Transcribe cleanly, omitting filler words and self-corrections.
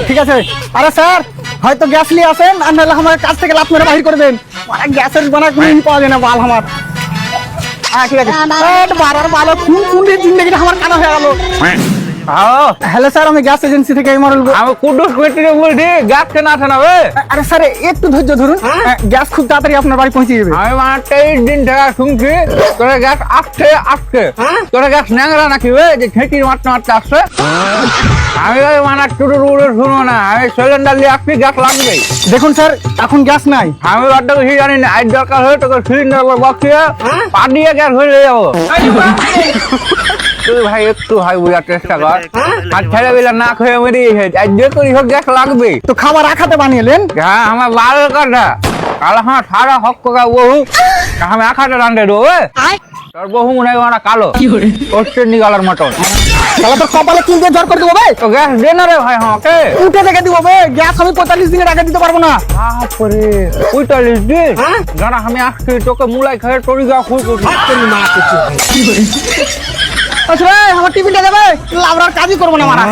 ঠিক আছে। আরে স্যার, হয়তো গ্যাস নিয়ে আসেন, আর নাহলে আমার কাছ থেকে লাফ মেরে বাহির করে দেন। মানে গ্যাসের মানে কোনো পাওয়া যায় না বাল আমার। ঠিক আছে। বাড়ার ভালো খুন খুন দিয়ে জিন্দগিটা আমার কানা হয়ে গেল। হ্যালো স্যার, আমি গ্যাস এজেন্সি থেকে আমি কুডুস পেটে বলছি গ্যাস কেন আসে না বে? আরে স্যার একটু ধৈর্য ধরুন, গ্যাস খুব তাড়াতাড়ি আপনার বাড়ি পৌঁছে যাবে। আমি মানে 23 দিন থেকে শুনছি তোরা গ্যাস আসছে আসছে, তোরা গ্যাস ন্যাংরা নাকি বে যে ঠেঁটির মারতে মারতে আসছে? আমি মানে টুটুর উড়ে শুনবো না, আমি সিলিন্ডার নিয়ে আসছি, গ্যাস লাগবে। দেখুন স্যার, এখন গ্যাস নাই। আমি বাড়তে কিছু জানি না, আজ দরকার হয়ে তোকে সিলিন্ডার বসিয়ে পা দিয়ে গ্যাস হয়ে যাবো। তুই ভাই একটু ভাই বোঝার চেষ্টা কর, আর ছেলেবেলা না খেয়ে বেরিয়েছে, আজ যে করি হোক গ্যাস লাগবে। তো খাবার আখাতে বানিয়েলেন? হ্যাঁ আমার বাল কাটা কাল আমার সারা হক কা বহু আমি আখাটা রান্ধে দেবো। তোর বহু মনে হয় ওরা কালো ওস্টের নিগালার মতন। তাহলে তো কপালে কিল দিয়ে জ্বর করে দেবো ভাই। তো গ্যাস দে না রে ভাই আমাকে। উঠে থেকে দিব ভাই, গ্যাস আমি 45 দিনের আগে দিতে পারবো না। বাপরে 45 দিন যারা আমি আসছি তোকে মুলাই খেয়ে তোর গা খুঁজ মা কিছু। আচ্ছা ভাই, আমার টিফিনটা দেবে, লাবড়ার কাজই করবো না মারা।